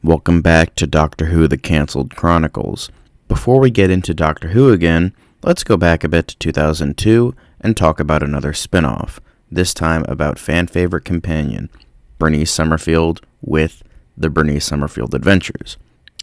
Welcome back to Doctor Who The Cancelled Chronicles. Before we get into Doctor Who again, let's go back a bit to 2002 and talk about another spin-off, this time about fan-favorite companion, Bernice Summerfield with the Bernice Summerfield Adventures.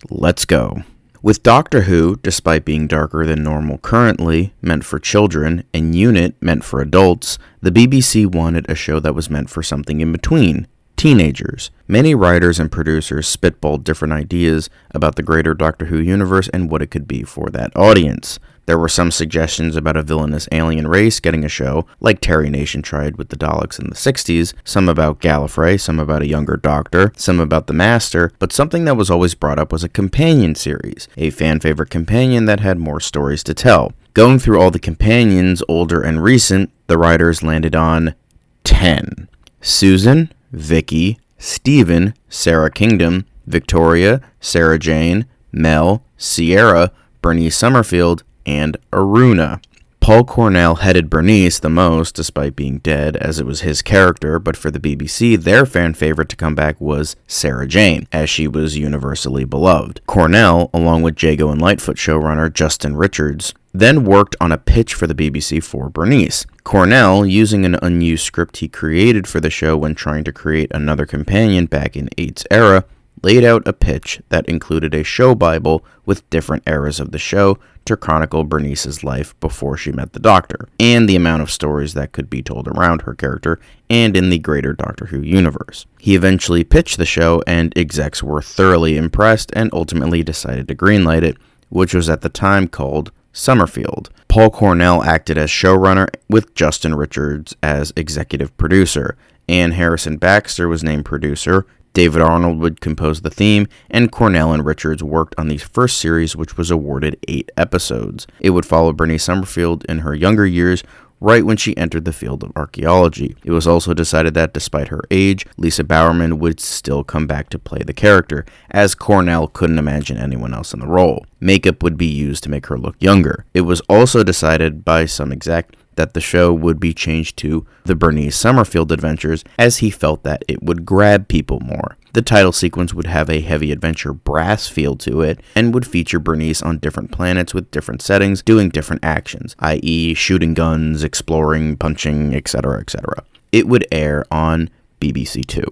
Let's go. With Doctor Who, despite being darker than normal currently, meant for children, and Unit, meant for adults, the BBC wanted a show that was meant for something in between, teenagers. Many writers and producers spitballed different ideas about the greater Doctor Who universe and what it could be for that audience. There were some suggestions about a villainous alien race getting a show, like Terry Nation tried with the Daleks in the 60s, some about Gallifrey, some about a younger Doctor, some about the Master, but something that was always brought up was a companion series, a fan-favorite companion that had more stories to tell. Going through all the companions, older and recent, the writers landed on 10. Susan, Vicky, Stephen, Sarah Kingdom, Victoria, Sarah Jane, Mel, Sierra, Bernice Summerfield, and Aruna. Paul Cornell headed Bernice the most, despite being dead, as it was his character, but for the BBC, their fan favorite to come back was Sarah Jane, as she was universally beloved. Cornell, along with Jago and Lightfoot showrunner Justin Richards, then worked on a pitch for the BBC for Bernice. Cornell, using an unused script he created for the show when trying to create another companion back in 8's era, laid out a pitch that included a show Bible with different eras of the show to chronicle Bernice's life before she met the Doctor, and the amount of stories that could be told around her character and in the greater Doctor Who universe. He eventually pitched the show, and execs were thoroughly impressed and ultimately decided to greenlight it, which was at the time called Summerfield. Paul Cornell acted as showrunner with Justin Richards as executive producer. Ann Harrison Baxter was named producer. David Arnold would compose the theme, and Cornell and Richards worked on the first series, which was awarded 8 episodes. It would follow Bernice Summerfield in her younger years, right when she entered the field of archaeology. It was also decided that despite her age, Lisa Bowerman would still come back to play the character, as Cornell couldn't imagine anyone else in the role. Makeup would be used to make her look younger. It was also decided by some exec that the show would be changed to The Bernice Summerfield Adventures, as he felt that it would grab people more. The title sequence would have a heavy adventure brass feel to it, and would feature Bernice on different planets with different settings, doing different actions, i.e. shooting guns, exploring, punching, etc., etc. It would air on BBC Two.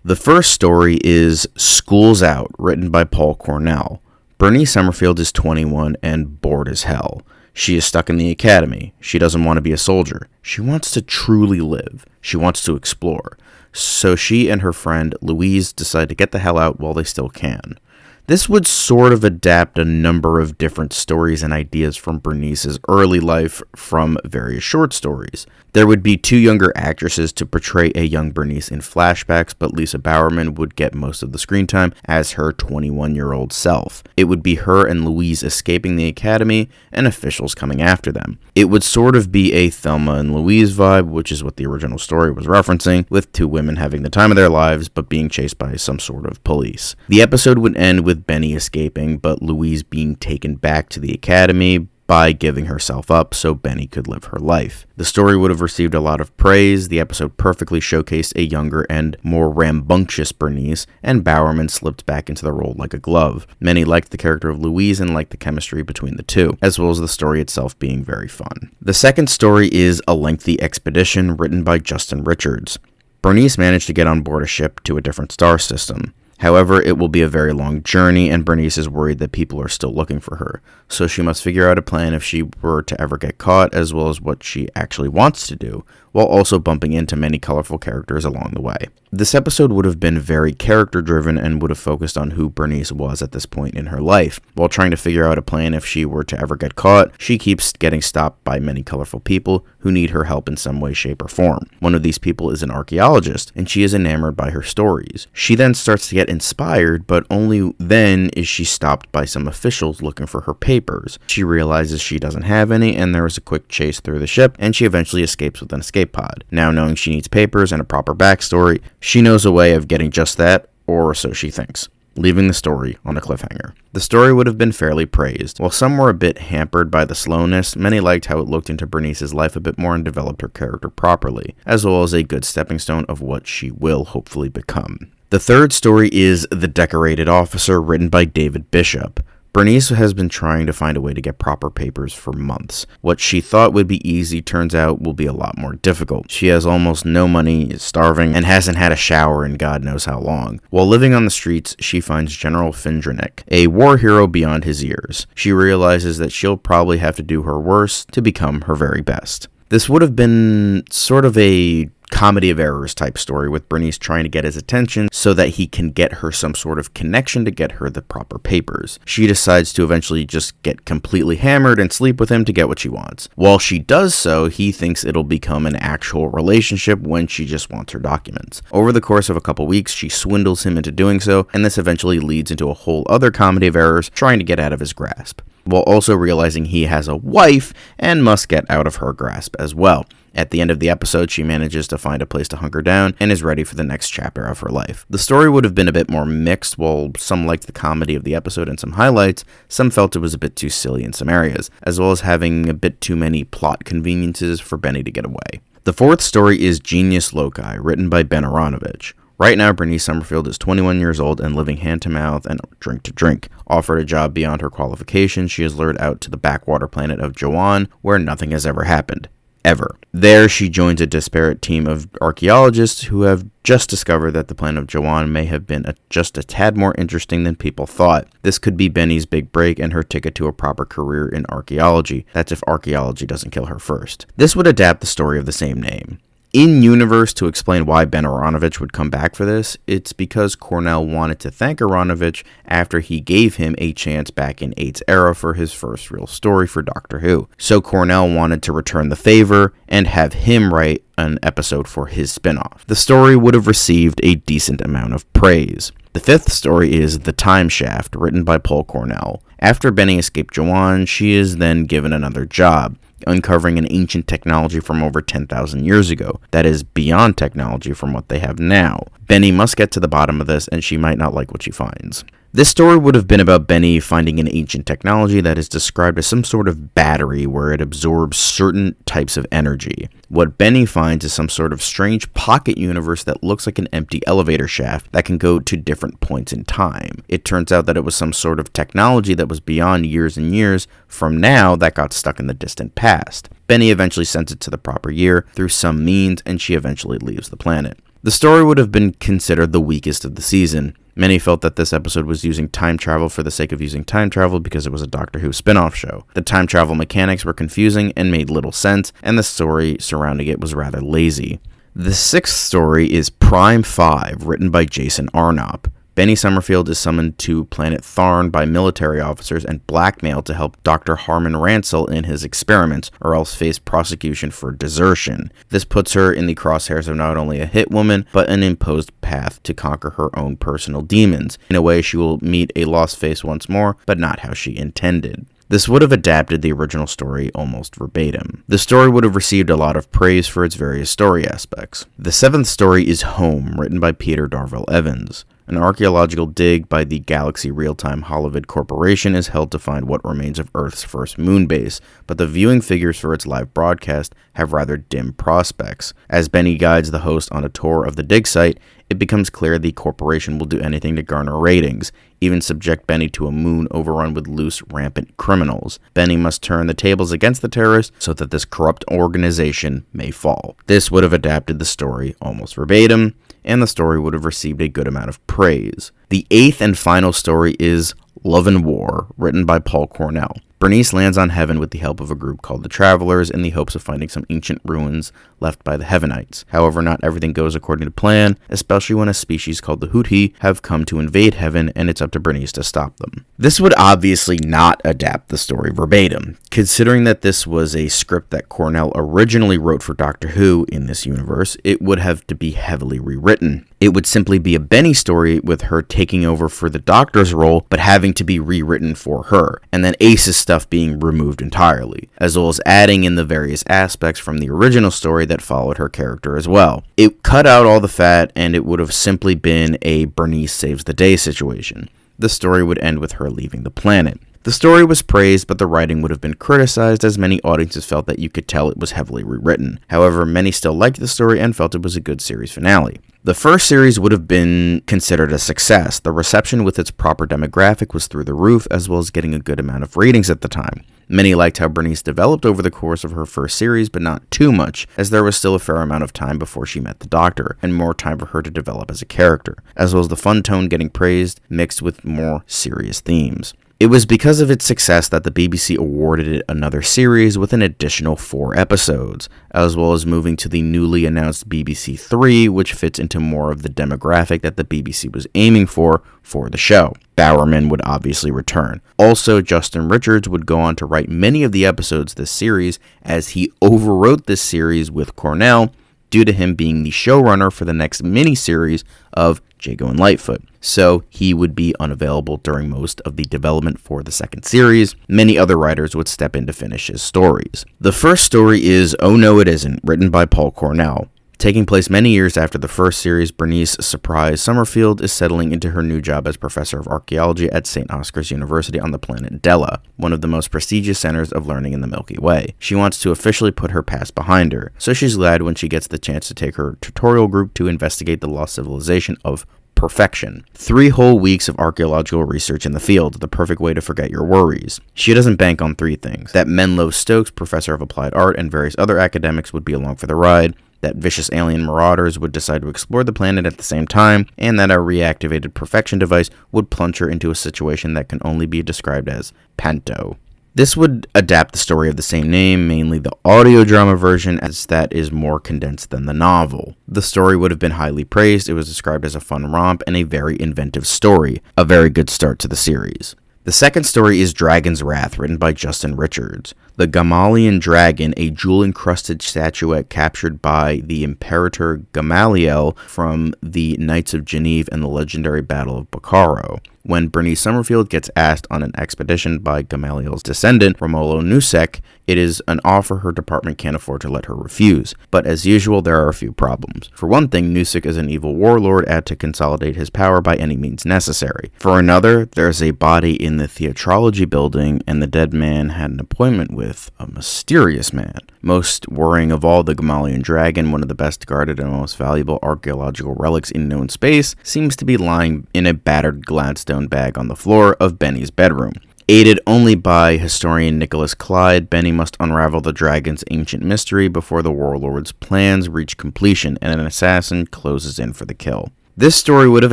The first story is School's Out, written by Paul Cornell. Bernice Summerfield is 21 and bored as hell. She is stuck in the academy. She doesn't want to be a soldier. She wants to truly live. She wants to explore. So she and her friend Louise decide to get the hell out while they still can. This would sort of adapt a number of different stories and ideas from Bernice's early life from various short stories. There would be 2 younger actresses to portray a young Bernice in flashbacks, but Lisa Bowerman would get most of the screen time as her 21-year-old self. It would be her and Louise escaping the academy and officials coming after them. It would sort of be a Thelma and Louise vibe, which is what the original story was referencing, with 2 women having the time of their lives but being chased by some sort of police. The episode would end with Benny escaping, but Louise being taken back to the academy by giving herself up so Benny could live her life. The story would have received a lot of praise. The episode perfectly showcased a younger and more rambunctious Bernice, and Bowerman slipped back into the role like a glove. Many liked the character of Louise and liked the chemistry between the two, as well as the story itself being very fun. The second story is A Lengthy Expedition, written by Justin Richards. Bernice managed to get on board a ship to a different star system. However, it will be a very long journey, and Bernice is worried that people are still looking for her. So she must figure out a plan if she were to ever get caught, as well as what she actually wants to do, while also bumping into many colorful characters along the way. This episode would have been very character-driven and would have focused on who Bernice was at this point in her life. While trying to figure out a plan if she were to ever get caught, she keeps getting stopped by many colorful people who need her help in some way, shape, or form. One of these people is an archaeologist, and she is enamored by her stories. She then starts to get inspired, but only then is she stopped by some officials looking for her papers. She realizes she doesn't have any, and there is a quick chase through the ship, and she eventually escapes with an escape pod. Now knowing she needs papers and a proper backstory, she knows a way of getting just that, or so she thinks, leaving the story on a cliffhanger. The story would have been fairly praised. While some were a bit hampered by the slowness, many liked how it looked into Bernice's life a bit more and developed her character properly, as well as a good stepping stone of what she will hopefully become. The third story is The Decorated Officer, written by David Bishop. Bernice has been trying to find a way to get proper papers for months. What she thought would be easy turns out will be a lot more difficult. She has almost no money, is starving, and hasn't had a shower in God knows how long. While living on the streets, she finds General Findrinick, a war hero beyond his years. She realizes that she'll probably have to do her worst to become her very best. This would have been sort of a comedy of errors type story, with Bernice trying to get his attention so that he can get her some sort of connection to get her the proper papers. She decides to eventually just get completely hammered and sleep with him to get what she wants. While she does so, he thinks it'll become an actual relationship when she just wants her documents. Over the course of a couple weeks, she swindles him into doing so, and this eventually leads into a whole other comedy of errors trying to get out of his grasp, while also realizing he has a wife and must get out of her grasp as well. At the end of the episode, she manages to find a place to hunker down and is ready for the next chapter of her life. The story would have been a bit more mixed. While some liked the comedy of the episode and some highlights, some felt it was a bit too silly in some areas, as well as having a bit too many plot conveniences for Benny to get away. The fourth story is Genius Loci, written by Ben Aronovich. Right now, Bernice Summerfield is 21 years old and living hand to mouth and drink to drink. Offered a job beyond her qualifications, she is lured out to the backwater planet of Jawan, where nothing has ever happened. Ever. There, she joins a disparate team of archaeologists who have just discovered that the planet of Jawan may have been just a tad more interesting than people thought. This could be Benny's big break and her ticket to a proper career in archaeology. That's if archaeology doesn't kill her first. This would adapt the story of the same name. In universe, to explain why Ben Aronovich would come back for this, it's because Cornell wanted to thank Aronovich after he gave him a chance back in 8's era for his first real story for Doctor Who. So Cornell wanted to return the favor and have him write an episode for his spin-off. The story would have received a decent amount of praise. The fifth story is The Time Shaft, written by Paul Cornell. After Benny escaped Jawan, she is then given another job, uncovering an ancient technology from over 10,000 years ago that is beyond technology from what they have now. Benny must get to the bottom of this, and she might not like what she finds. This story would have been about Benny finding an ancient technology that is described as some sort of battery where it absorbs certain types of energy. What Benny finds is some sort of strange pocket universe that looks like an empty elevator shaft that can go to different points in time. It turns out that it was some sort of technology that was beyond years and years from now that got stuck in the distant past. Benny eventually sends it to the proper year through some means, and she eventually leaves the planet. The story would have been considered the weakest of the season. Many felt that this episode was using time travel for the sake of using time travel because it was a Doctor Who spin-off show. The time travel mechanics were confusing and made little sense, and the story surrounding it was rather lazy. The sixth story is Prime 5, written by Jason Arnop. Benny Summerfield is summoned to planet Tharn by military officers and blackmailed to help Dr. Harmon Ransell in his experiments, or else face prosecution for desertion. This puts her in the crosshairs of not only a hit woman, but an imposed path to conquer her own personal demons. In a way, she will meet a lost face once more, but not how she intended. This would have adapted the original story almost verbatim. The story would have received a lot of praise for its various story aspects. The seventh story is Home, written by Peter Darville Evans. An archaeological dig by the Galaxy Real-Time Holovid Corporation is held to find what remains of Earth's first moon base, but the viewing figures for its live broadcast have rather dim prospects. As Benny guides the host on a tour of the dig site, it becomes clear the corporation will do anything to garner ratings, even subject Benny to a moon overrun with loose, rampant criminals. Benny must turn the tables against the terrorists so that this corrupt organization may fall. This would have adapted the story almost verbatim. and the story would have received a good amount of praise. The 8th and final story is Love and War, written by Paul Cornell. Bernice lands on Heaven with the help of a group called the Travelers in the hopes of finding some ancient ruins left by the Heavenites. However, not everything goes according to plan, especially when a species called the Hoothi have come to invade Heaven, and it's up to Bernice to stop them. This would obviously not adapt the story verbatim, considering that this was a script that Cornell originally wrote for Doctor Who in this universe. It would have to be heavily rewritten. It would simply be a Benny story with her taking over for the Doctor's role, but having to be rewritten for her, and then Ace's stuff being removed entirely, as well as adding in the various aspects from the original story that followed her character as well. It cut out all the fat, and it would have simply been a Bernice saves the day situation. The story would end with her leaving the planet. The story was praised, but the writing would have been criticized, as many audiences felt that you could tell it was heavily rewritten. However, many still liked the story and felt it was a good series finale. The first series would have been considered a success. The reception with its proper demographic was through the roof, as well as getting a good amount of ratings at the time. Many liked how Bernice developed over the course of her first series, but not too much, as there was still a fair amount of time before she met the Doctor, and more time for her to develop as a character, as well as the fun tone getting praised, mixed with more serious themes. It was because of its success that the BBC awarded it another series with an additional 4 episodes, as well as moving to the newly announced BBC 3, which fits into more of the demographic that the BBC was aiming for the show. Bowerman would obviously return. Also, Justin Richards would go on to write many of the episodes this series, as he overwrote this series with Cornell, due to him being the showrunner for the next mini-series of Jago and Lightfoot. So he would be unavailable during most of the development for the second series. Many other writers would step in to finish his stories. The first story is Oh No It Isn't, written by Paul Cornell. Taking place many years after the first series, Bernice Summerfield is settling into her new job as professor of archaeology at St. Oscar's University on the planet Della, one of the most prestigious centers of learning in the Milky Way. She wants to officially put her past behind her, so she's glad when she gets the chance to take her tutorial group to investigate the lost civilization of Perfection. 3 whole weeks of archaeological research in the field, the perfect way to forget your worries. She doesn't bank on 3 things: that Menlo Stokes, professor of applied art, and various other academics would be along for the ride, that vicious alien marauders would decide to explore the planet at the same time, and that a reactivated Perfection device would plunge her into a situation that can only be described as panto. This would adapt the story of the same name, mainly the audio drama version, as that is more condensed than the novel. The story would have been highly praised. It was described as a fun romp and a very inventive story, a very good start to the series. The second story is Dragon's Wrath, written by Justin Richards. The Gamaliel dragon, a jewel-encrusted statuette captured by the Imperator Gamaliel from the Knights of Geneve and the legendary Battle of Bukhara. When Bernice Summerfield gets asked on an expedition by Gamaliel's descendant, Romolo Nusek, it is an offer her department can't afford to let her refuse. But as usual, there are a few problems. For one thing, Nusek is an evil warlord out to consolidate his power by any means necessary. For another, there's a body in the theatrology building, and the dead man had an appointment with a mysterious man. Most worrying of all, the Gamaliel dragon, one of the best guarded and most valuable archaeological relics in known space, seems to be lying in a battered Gladstone bag on the floor of Benny's bedroom. Aided only by historian Nicholas Clyde, Benny must unravel the dragon's ancient mystery before the warlord's plans reach completion and an assassin closes in for the kill. This story would have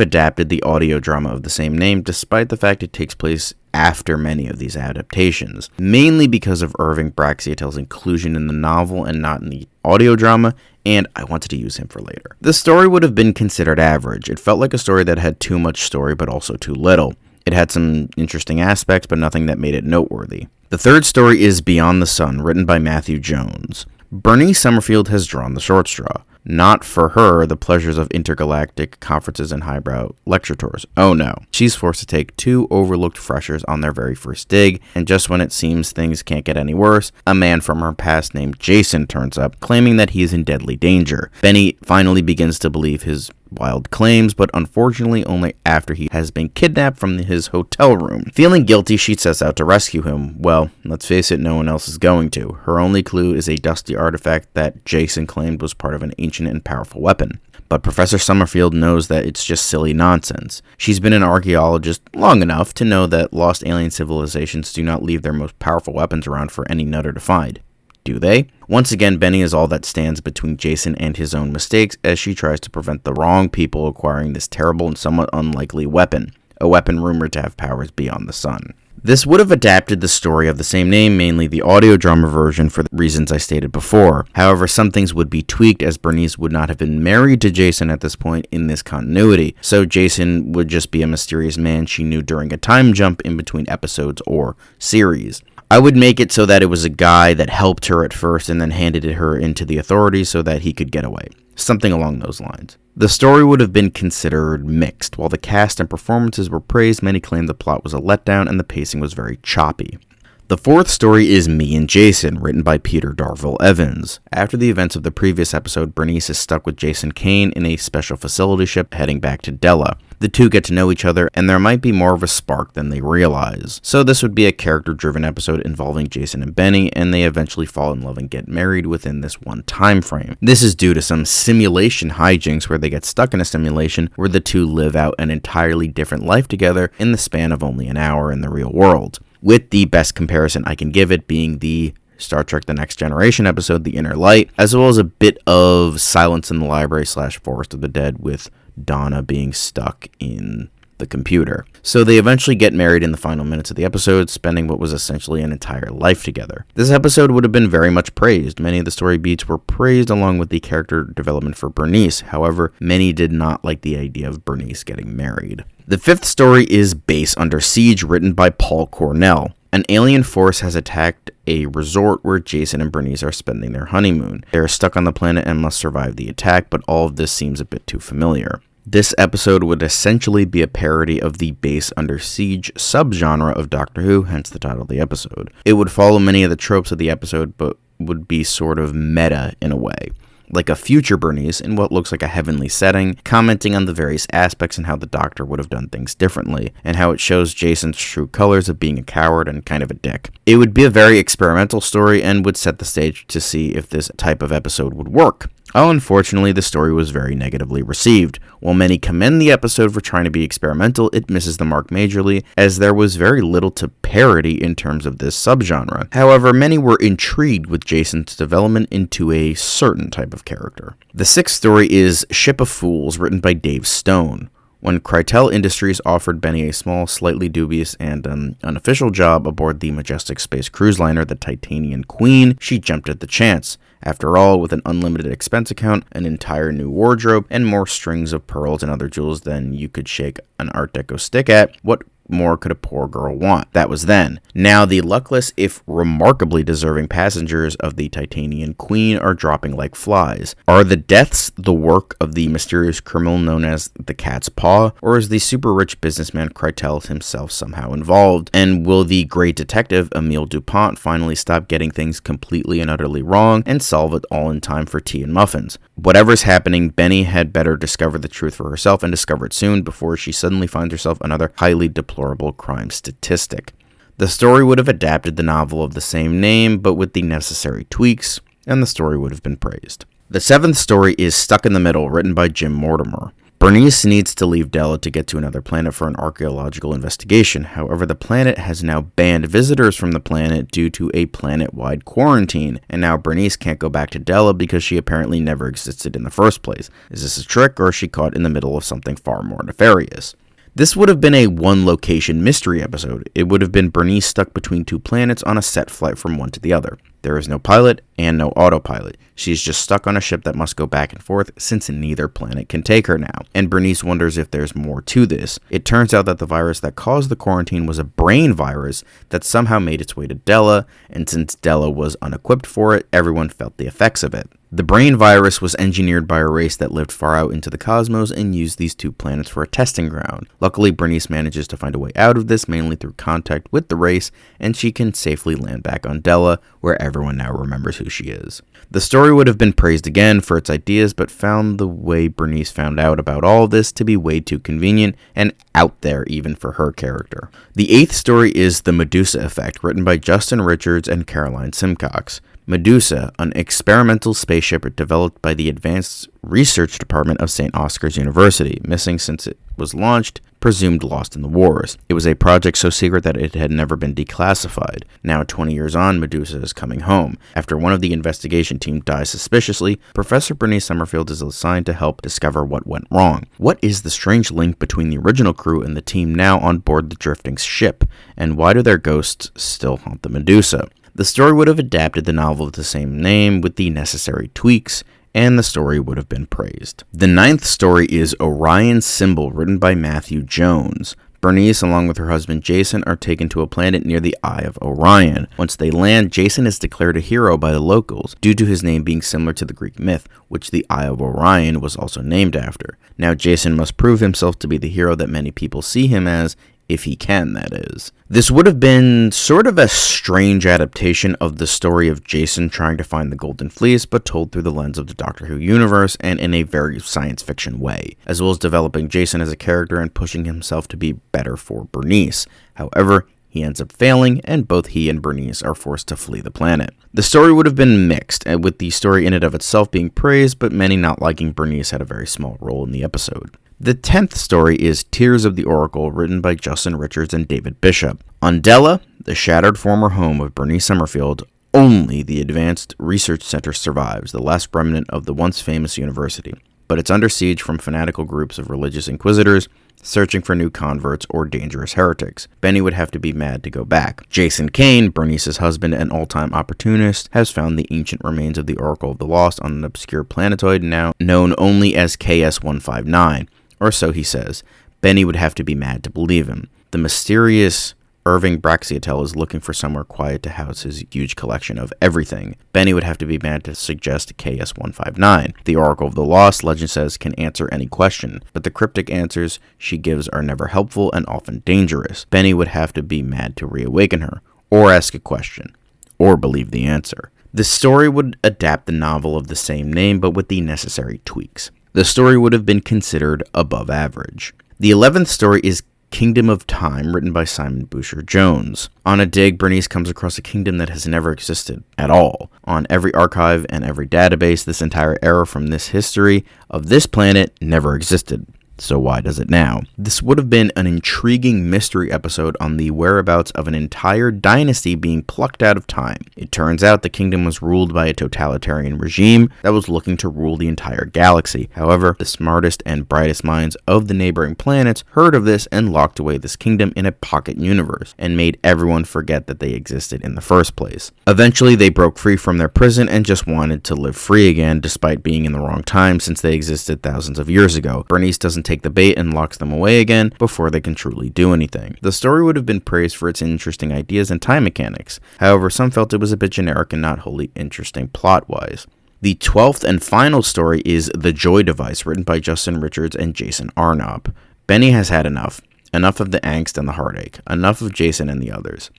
adapted the audio drama of the same name, despite the fact it takes place after many of these adaptations, mainly because of Irving Braxiatel's inclusion in the novel and not in the audio drama, and I wanted to use him for later. The story would have been considered average. It felt like a story that had too much story but also too little. It had some interesting aspects, but nothing that made it noteworthy. The third story is Beyond the Sun, written by Matthew Jones. Bernice Summerfield has drawn the short straw. Not for her the pleasures of intergalactic conferences and highbrow lecture tours. Oh no. She's forced to take 2 overlooked freshers on their very first dig, and just when it seems things can't get any worse, a man from her past named Jason turns up, claiming that he is in deadly danger. Benny finally begins to believe his wild claims, but unfortunately only after he has been kidnapped from his hotel room. Feeling guilty, she sets out to rescue him. Well, let's face it, no one else is going to. Her only clue is a dusty artifact that Jason claimed was part of an ancient and powerful weapon. But Professor Summerfield knows that it's just silly nonsense. She's been an archaeologist long enough to know that lost alien civilizations do not leave their most powerful weapons around for any nutter to find. do they? Once again, Benny is all that stands between Jason and his own mistakes as she tries to prevent the wrong people acquiring this terrible and somewhat unlikely weapon, a weapon rumored to have powers beyond the sun. This would have adapted the story of the same name, mainly the audio drama version, for the reasons I stated before. However, some things would be tweaked as Bernice would not have been married to Jason at this point in this continuity, so Jason would just be a mysterious man she knew during a time jump in between episodes or series. I would make it so that it was a guy that helped her at first and then handed her into the authorities so that he could get away. Something along those lines. The story would have been considered mixed. While the cast and performances were praised, many claimed the plot was a letdown and the pacing was very choppy. The fourth story is Me and Jason, written by Peter Darville Evans. After the events of the previous episode, Bernice is stuck with Jason Kane in a special facility ship heading back to Della. The two get to know each other, and there might be more of a spark than they realize. So this would be a character-driven episode involving Jason and Benny, and they eventually fall in love and get married within this one time frame. This is due to some simulation hijinks where they get stuck in a simulation where the two live out an entirely different life together in the span of only an hour in the real world. With the best comparison I can give it being the Star Trek The Next Generation episode, The Inner Light, as well as a bit of Silence in the Library / Forest of the Dead with Donna being stuck in the computer. So they eventually get married in the final minutes of the episode, spending what was essentially an entire life together. This episode would have been very much praised. Many of the story beats were praised along with the character development for Bernice. However, many did not like the idea of Bernice getting married. The fifth story is Base Under Siege, written by Paul Cornell. An alien force has attacked a resort where Jason and Bernice are spending their honeymoon. They are stuck on the planet and must survive the attack, but all of this seems a bit too familiar. This episode would essentially be a parody of the Base Under Siege subgenre of Doctor Who, hence the title of the episode. It would follow many of the tropes of the episode, but would be sort of meta in a way. Like a future Bernice in what looks like a heavenly setting, commenting on the various aspects and how the Doctor would have done things differently, and how it shows Jason's true colors of being a coward and kind of a dick. It would be a very experimental story and would set the stage to see if this type of episode would work. Unfortunately, the story was very negatively received. While many commend the episode for trying to be experimental, it misses the mark majorly, as there was very little to parody in terms of this subgenre. However, many were intrigued with Jason's development into a certain type of character. The sixth story is Ship of Fools, written by Dave Stone. When Krytel Industries offered Benny a small, slightly dubious, and unofficial job aboard the majestic space cruise liner, the Titanian Queen, she jumped at the chance. After all, with an unlimited expense account, an entire new wardrobe, and more strings of pearls and other jewels than you could shake an Art Deco stick at, what more could a poor girl want? That was then. Now, the luckless, if remarkably deserving passengers of the Titanian Queen are dropping like flies. Are the deaths the work of the mysterious criminal known as the Cat's Paw, or is the super rich businessman Krytel himself somehow involved? And will the great detective Emile Dupont finally stop getting things completely and utterly wrong and solve it all in time for tea and muffins? Whatever's happening, Benny had better discover the truth for herself and discover it soon before she suddenly finds herself another highly deplorable crime statistic. The story would have adapted the novel of the same name, but with the necessary tweaks, and the story would have been praised. The seventh story is Stuck in the Middle, written by Jim Mortimer. Bernice needs to leave Della to get to another planet for an archaeological investigation. However, the planet has now banned visitors from the planet due to a planet-wide quarantine, and now Bernice can't go back to Della because she apparently never existed in the first place. Is this a trick, or is she caught in the middle of something far more nefarious? This would have been a one-location mystery episode. It would have been Bernice stuck between two planets on a set flight from one to the other. There is no pilot and no autopilot. She's just stuck on a ship that must go back and forth since neither planet can take her now. And Bernice wonders if there's more to this. It turns out that the virus that caused the quarantine was a brain virus that somehow made its way to Della, and since Della was unequipped for it, everyone felt the effects of it. The brain virus was engineered by a race that lived far out into the cosmos and used these two planets for a testing ground. Luckily, Bernice manages to find a way out of this, mainly through contact with the race, and she can safely land back on Della, where everyone now remembers who she is. The story would have been praised again for its ideas, but found the way Bernice found out about all of this to be way too convenient and out there even for her character. The eighth story is The Medusa Effect, written by Justin Richards and Caroline Simcox. Medusa, an experimental spaceship developed by the Advanced Research Department of St. Oscar's University, missing since it was launched presumed lost in the wars. It was a project so secret that it had never been declassified. Now, 20 years on, Medusa is coming home. After one of the investigation team dies suspiciously, Professor Bernice Summerfield is assigned to help discover what went wrong. What is the strange link between the original crew and the team now on board the drifting ship? And why do their ghosts still haunt the Medusa? The story would have adapted the novel of the same name with the necessary tweaks, and the story would have been praised. The 9th story is Orion's Symbol, written by Matthew Jones. Bernice, along with her husband Jason, are taken to a planet near the Eye of Orion. Once they land, Jason is declared a hero by the locals, due to his name being similar to the Greek myth, which the Eye of Orion was also named after. Now Jason must prove himself to be the hero that many people see him as, if he can, that is. This would have been sort of a strange adaptation of the story of Jason trying to find the Golden Fleece, but told through the lens of the Doctor Who universe and in a very science fiction way, as well as developing Jason as a character and pushing himself to be better for Bernice. However, he ends up failing, and both he and Bernice are forced to flee the planet. The story would have been mixed, with the story in and of itself being praised, but many not liking Bernice had a very small role in the episode. The 10th story is Tears of the Oracle, written by Justin Richards and David Bishop. On Della, the shattered former home of Bernice Summerfield, only the Advanced Research Center survives, the last remnant of the once famous university. But it's under siege from fanatical groups of religious inquisitors, searching for new converts or dangerous heretics. Benny would have to be mad to go back. Jason Kane, Bernice's husband and all-time opportunist, has found the ancient remains of the Oracle of the Lost on an obscure planetoid now known only as KS-159. Or so he says. Benny would have to be mad to believe him. The mysterious Irving Braxiatel is looking for somewhere quiet to house his huge collection of everything. Benny would have to be mad to suggest KS-159. The Oracle of the Lost, legend says, can answer any question, but the cryptic answers she gives are never helpful and often dangerous. Benny would have to be mad to reawaken her, or ask a question, or believe the answer. The story would adapt the novel of the same name, but with the necessary tweaks. The story would have been considered above average. The 11th story is Kingdom of Time, written by Simon Boucher Jones. On a dig, Bernice comes across a kingdom that has never existed at all. On every archive and every database, this entire era from this history of this planet never existed. So why does it now? This would have been an intriguing mystery episode on the whereabouts of an entire dynasty being plucked out of time. It turns out the kingdom was ruled by a totalitarian regime that was looking to rule the entire galaxy. However, the smartest and brightest minds of the neighboring planets heard of this and locked away this kingdom in a pocket universe and made everyone forget that they existed in the first place. Eventually, they broke free from their prison and just wanted to live free again, despite being in the wrong time since they existed thousands of years ago. Bernice doesn't take the bait and locks them away again before they can truly do anything. The story would have been praised for its interesting ideas and time mechanics. However, some felt it was a bit generic and not wholly interesting plot-wise. The 12th and final story is The Joy Device, written by Justin Richards and Jason Arnott. Benny has had enough. Enough of the angst and the heartache. Enough of Jason and the others.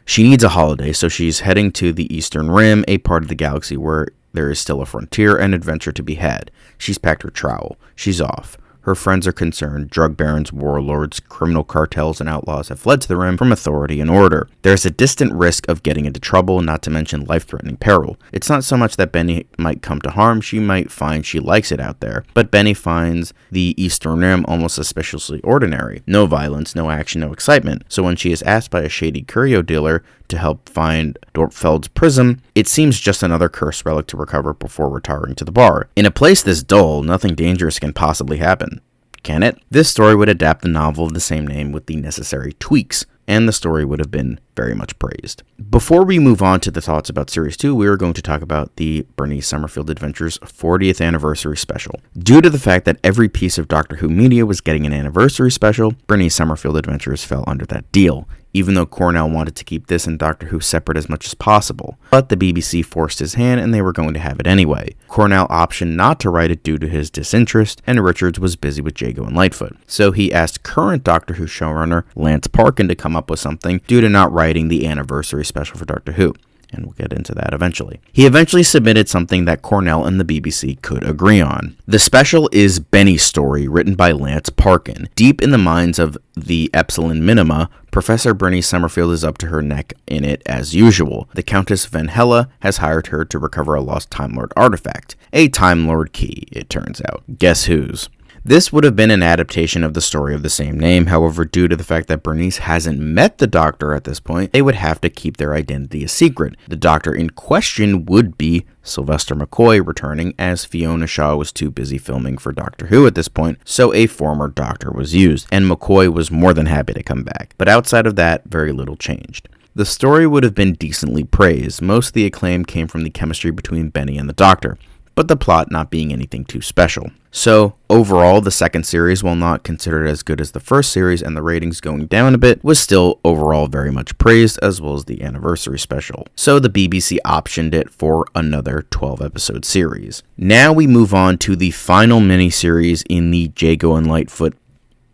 She needs a holiday, so she's heading to the Eastern Rim, a part of the galaxy where there is still a frontier and adventure to be had. She's packed her trowel. She's off. Her friends are concerned. Drug barons, warlords, criminal cartels, and outlaws have fled to the Rim from authority and order. There's a distant risk of getting into trouble, not to mention life-threatening peril. It's not so much that Benny might come to harm, she might find she likes it out there. But Benny finds the Eastern Rim almost suspiciously ordinary. No violence, no action, no excitement. So when she is asked by a shady curio dealer to help find Dorpfeld's prism, it seems just another cursed relic to recover before retiring to the bar. In a place this dull, nothing dangerous can possibly happen. Can it? This story would adapt the novel of the same name with the necessary tweaks, and the story would have been very much praised. Before we move on to the thoughts about Series 2, we are going to talk about the Bernice Summerfield Adventures 40th Anniversary Special. Due to the fact that every piece of Doctor Who media was getting an anniversary special, Bernice Summerfield Adventures fell under that deal, even though Cornell wanted to keep this and Doctor Who separate as much as possible. But the BBC forced his hand and they were going to have it anyway. Cornell optioned not to write it due to his disinterest, and Richards was busy with Jago and Lightfoot. So he asked current Doctor Who showrunner Lance Parkin to come up with something due to not writing the anniversary special for Doctor Who. And we'll get into that eventually. He eventually submitted something that Cornell and the BBC could agree on. The special is Benny's story, written by Lance Parkin. Deep in the minds of the Epsilon Minima, Professor Bernice Summerfield is up to her neck in it as usual. The Countess Van Hella has hired her to recover a lost Time Lord artifact. A Time Lord key, it turns out. Guess whose? This would have been an adaptation of the story of the same name. However, due to the fact that Bernice hasn't met the Doctor at this point, they would have to keep their identity a secret. The Doctor in question would be Sylvester McCoy, returning as Fiona Shaw was too busy filming for Doctor Who at this point, so a former Doctor was used, and McCoy was more than happy to come back. But outside of that, very little changed. The story would have been decently praised. Most of the acclaim came from the chemistry between Benny and the Doctor, but the plot not being anything too special. So, overall, the second series, while not considered as good as the first series and the ratings going down a bit, was still overall very much praised, as well as the anniversary special. So the BBC optioned it for another 12-episode series. Now we move on to the final miniseries in the Jago and Lightfoot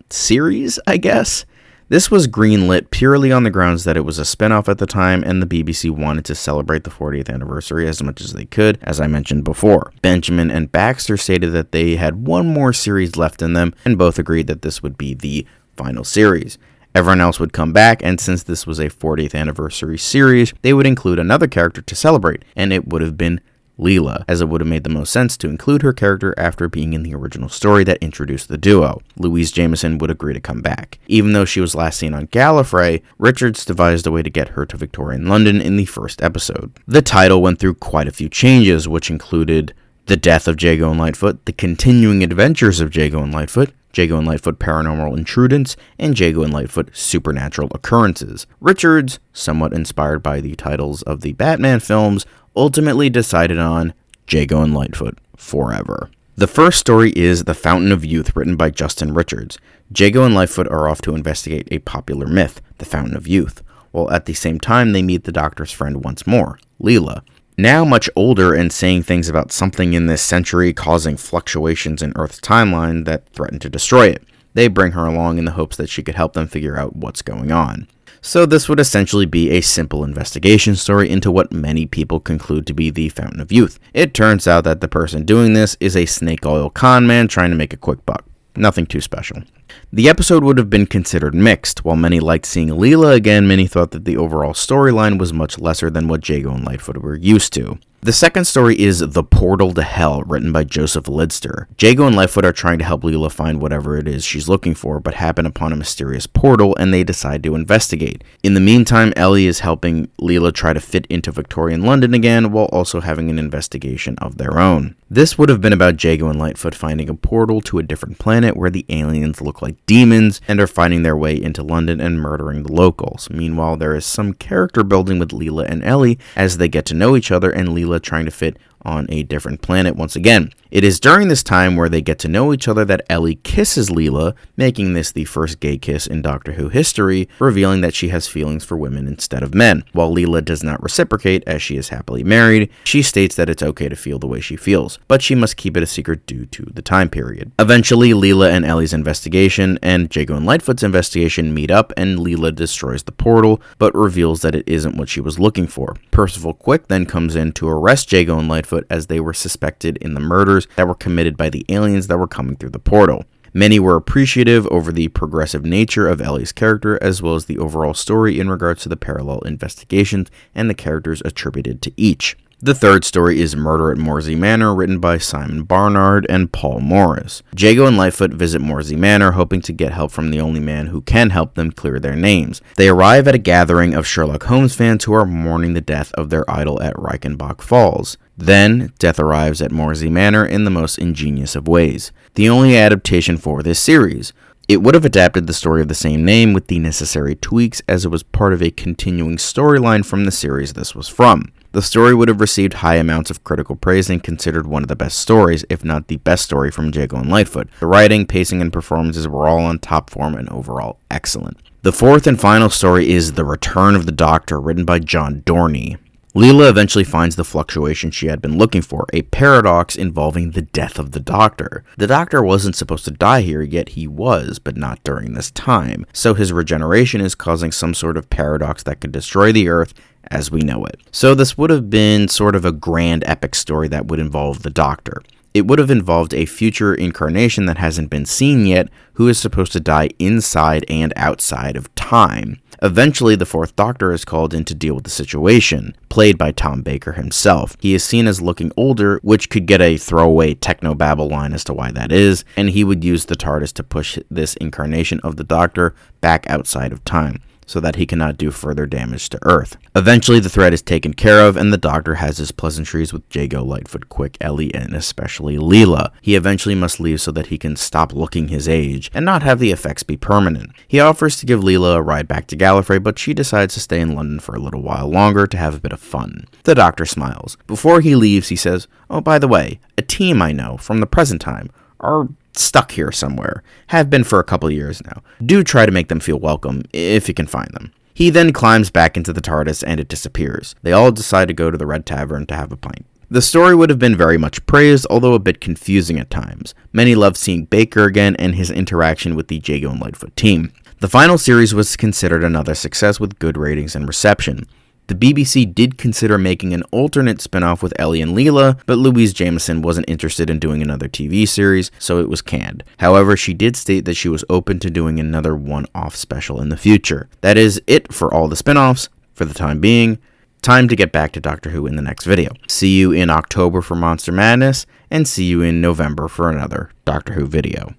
series, I guess? This was greenlit purely on the grounds that it was a spin-off at the time, and the BBC wanted to celebrate the 40th anniversary as much as they could, as I mentioned before. Benjamin and Baxter stated that they had one more series left in them, and both agreed that this would be the final series. Everyone else would come back, and since this was a 40th anniversary series, they would include another character to celebrate, and it would have been Leela, as it would have made the most sense to include her character after being in the original story that introduced the duo. Louise Jameson would agree to come back. Even though she was last seen on Gallifrey, Richards devised a way to get her to Victorian London in the first episode. The title went through quite a few changes, which included The Death of Jago and Lightfoot, The Continuing Adventures of Jago and Lightfoot, Jago and Lightfoot Paranormal Intrudence, and Jago and Lightfoot Supernatural Occurrences. Richards, somewhat inspired by the titles of the Batman films, ultimately decided on Jago and Lightfoot forever. The first story is The Fountain of Youth, written by Justin Richards. Jago and Lightfoot are off to investigate a popular myth, the Fountain of Youth, while at the same time they meet the Doctor's friend once more, Leela. Now much older and saying things about something in this century causing fluctuations in Earth's timeline that threaten to destroy it. They bring her along in the hopes that she could help them figure out what's going on. So this would essentially be a simple investigation story into what many people conclude to be the Fountain of Youth. It turns out that the person doing this is a snake oil con man trying to make a quick buck. Nothing too special. The episode would have been considered mixed. While many liked seeing Leela again, many thought that the overall storyline was much lesser than what Jago and Lightfoot were used to. The second story is The Portal to Hell, written by Joseph Lidster. Jago and Lightfoot are trying to help Leela find whatever it is she's looking for, but happen upon a mysterious portal, and they decide to investigate. In the meantime, Ellie is helping Leela try to fit into Victorian London again, while also having an investigation of their own. This would have been about Jago and Lightfoot finding a portal to a different planet where the aliens look like demons and are finding their way into London and murdering the locals. Meanwhile, there is some character building with Leela and Ellie as they get to know each other, and Leela trying to fit on a different planet once again. It is during this time where they get to know each other that Ellie kisses Leela, making this the first gay kiss in Doctor Who history, revealing that she has feelings for women instead of men. While Leela does not reciprocate, as she is happily married, she states that it's okay to feel the way she feels, but she must keep it a secret due to the time period. Eventually, Leela and Ellie's investigation and Jago and Lightfoot's investigation meet up, and Leela destroys the portal, but reveals that it isn't what she was looking for. Percival Quick then comes in to arrest Jago and Lightfoot as they were suspected in the murders that were committed by the aliens that were coming through the portal. Many were appreciative over the progressive nature of Ellie's character, as well as the overall story in regards to the parallel investigations and the characters attributed to each. The third story is Murder at Morsey Manor, written by Simon Barnard and Paul Morris. Jago and Lightfoot visit Morsey Manor, hoping to get help from the only man who can help them clear their names. They arrive at a gathering of Sherlock Holmes fans who are mourning the death of their idol at Reichenbach Falls. Then, death arrives at Morsey Manor in the most ingenious of ways. The only adaptation for this series. It would have adapted the story of the same name with the necessary tweaks, as it was part of a continuing storyline from the series this was from. The story would have received high amounts of critical praise and considered one of the best stories, if not the best story from Jago and Lightfoot. The writing, pacing, and performances were all on top form and overall excellent. The fourth and final story is The Return of the Doctor, written by John Dorney. Leela eventually finds the fluctuation she had been looking for, a paradox involving the death of the Doctor. The Doctor wasn't supposed to die here, yet he was, but not during this time. So his regeneration is causing some sort of paradox that could destroy the Earth as we know it. So this would have been sort of a grand epic story that would involve the Doctor. It would have involved a future incarnation that hasn't been seen yet, who is supposed to die inside and outside of time. Eventually, the fourth Doctor is called in to deal with the situation, played by Tom Baker himself. He is seen as looking older, which could get a throwaway technobabble line as to why that is, and he would use the TARDIS to push this incarnation of the Doctor back outside of time, so that he cannot do further damage to Earth. Eventually, the threat is taken care of, and the Doctor has his pleasantries with Jago, Lightfoot, Quick, Ellie, and especially Leela. He eventually must leave so that he can stop looking his age, and not have the effects be permanent. He offers to give Leela a ride back to Gallifrey, but she decides to stay in London for a little while longer to have a bit of fun. The Doctor smiles. Before he leaves, he says, "Oh, by the way, a team I know from the present time are stuck here somewhere. Have been for a couple years now. Do try to make them feel welcome, if you can find them." He then climbs back into the TARDIS and it disappears. They all decide to go to the Red Tavern to have a pint. The story would have been very much praised, although a bit confusing at times. Many loved seeing Baker again and his interaction with the Jago and Lightfoot team. The final series was considered another success with good ratings and reception. The BBC did consider making an alternate spin-off with Ellie and Leela, but Louise Jameson wasn't interested in doing another TV series, so it was canned. However, she did state that she was open to doing another one-off special in the future. That is it for all the spin-offs, for the time being. Time to get back to Doctor Who in the next video. See you in October for Monster Madness, and see you in November for another Doctor Who video.